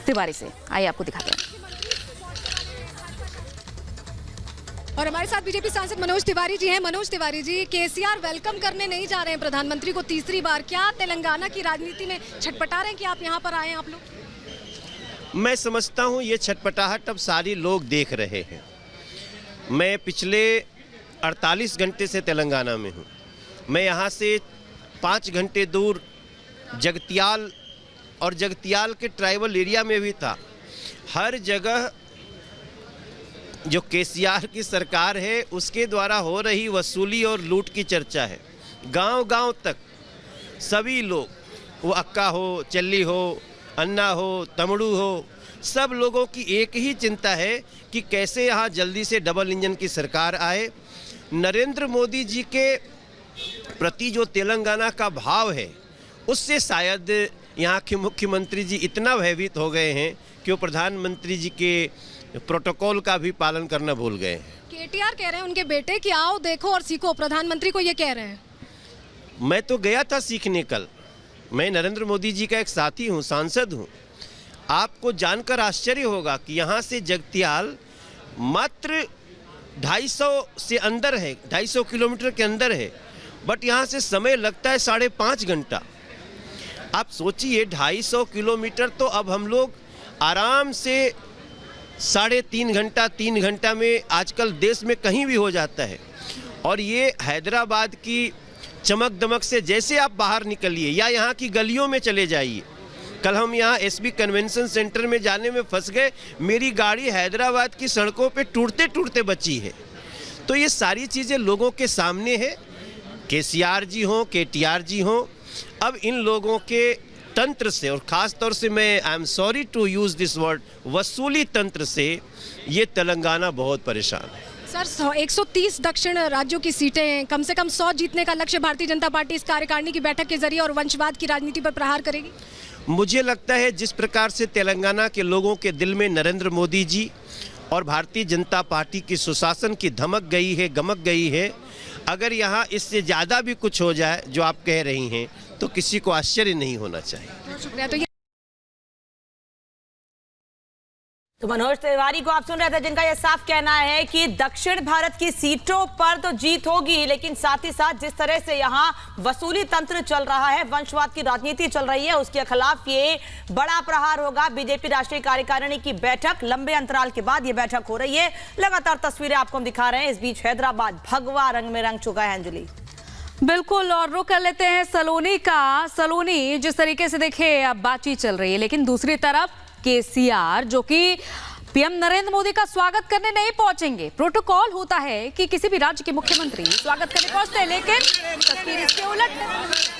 तिवारी से। आइए आपको दिखाते हैं। और हमारे साथ बीजेपी सांसद मनोज तिवारी जी हैं। मनोज तिवारी जी, केसीआर वेलकम करने नहीं जा रहे हैं प्रधानमंत्री को तीसरी बार, क्या तेलंगाना की राजनीति में छटपटा रहे हैं कि आप यहाँ पर आए हैं आप लोग? मैं समझता हूँ ये छटपटाहट अब सारे लोग देख रहे हैं। मैं पिछले 48 घंटे से तेलंगाना में हूँ। मैं यहाँ से 5 घंटे दूर जगतियाल और जगतियाल के ट्राइबल एरिया में भी था। हर जगह जो केसीआर की सरकार है उसके द्वारा हो रही वसूली और लूट की चर्चा है। गांव-गांव तक सभी लोग, वो अक्का हो, चल्ली हो, अन्ना हो, तमिड़ू हो, सब लोगों की एक ही चिंता है कि कैसे यहाँ जल्दी से डबल इंजन की सरकार आए। नरेंद्र मोदी जी के प्रति जो तेलंगाना का भाव है उससे शायद यहाँ के मुख्यमंत्री जी इतना भयभीत हो गए हैं कि वो प्रधानमंत्री जी के प्रोटोकॉल का भी पालन करना भूल गए हैं। केटीआर कह रहे हैं उनके बेटे कि आओ देखो और सीखो, प्रधानमंत्री को ये कह रहे हैं। मैं तो गया था सीखने कल। मैं नरेंद्र मोदी जी का एक साथी हूँ, सांसद हूँ। आपको जानकर आश्चर्य होगा कि यहाँ से जगतियाल मात्र 250 से अंदर है, 250 किलोमीटर के अंदर है, बट यहाँ से समय लगता है 5.5 घंटा। आप सोचिए 250 किलोमीटर तो अब हम लोग आराम से 3.5 घंटा, 3 घंटा में आजकल देश में कहीं भी हो जाता है। और ये हैदराबाद की चमक दमक से जैसे आप बाहर निकलिए या यहाँ की गलियों में चले जाइए। कल हम यहाँ एसबी कन्वेंशन सेंटर में जाने में फंस गए। मेरी गाड़ी हैदराबाद की सड़कों पे टूटते टूटते बची है। तो ये सारी चीज़ें लोगों के सामने है। केसीआर जी हों, केटीआर जी हों, अब इन लोगों के तंत्र से, और ख़ास तौर से मैं I am sorry to use this word, वसूली तंत्र से ये तेलंगाना बहुत परेशान है। सर 130 दक्षिण राज्यों की सीटें, कम से कम 100 जीतने का लक्ष्य भारतीय जनता पार्टी इस कार्यकारिणी की बैठक के जरिए और वंशवाद की राजनीति पर प्रहार करेगी। मुझे लगता है जिस प्रकार से तेलंगाना के लोगों के दिल में नरेंद्र मोदी जी और भारतीय जनता पार्टी की सुशासन की धमक गई है, गमक गई है, अगर यहाँ इससे ज़्यादा भी कुछ हो जाए जो आप कह रही हैं तो किसी को आश्चर्य नहीं होना चाहिए। बहुत शुक्रिया। तो मनोज तिवारी को आप सुन रहे थे, जिनका यह साफ कहना है कि दक्षिण भारत की सीटों पर तो जीत होगी, लेकिन साथ ही साथ जिस तरह से यहाँ वसूली तंत्र चल रहा है, वंशवाद की राजनीति चल रही है, उसके खिलाफ ये बड़ा प्रहार होगा। बीजेपी राष्ट्रीय कार्यकारिणी की बैठक, लंबे अंतराल के बाद ये बैठक हो रही है। लगातार तस्वीरें आपको हम दिखा रहे हैं। इस बीच हैदराबाद भगवा रंग में रंग चुका है। अंजलि, बिल्कुल, और रुक कर लेते हैं सलोनी का। सलोनी, जिस तरीके से देखे अब बातचीत चल रही है, लेकिन दूसरी तरफ केसीआर जो कि पीएम नरेंद्र मोदी का स्वागत करने नहीं पहुंचेंगे। प्रोटोकॉल होता है कि किसी भी राज्य के मुख्यमंत्री स्वागत करने पहुंचते हैं, लेकिन तस्वीर इसके उलट है।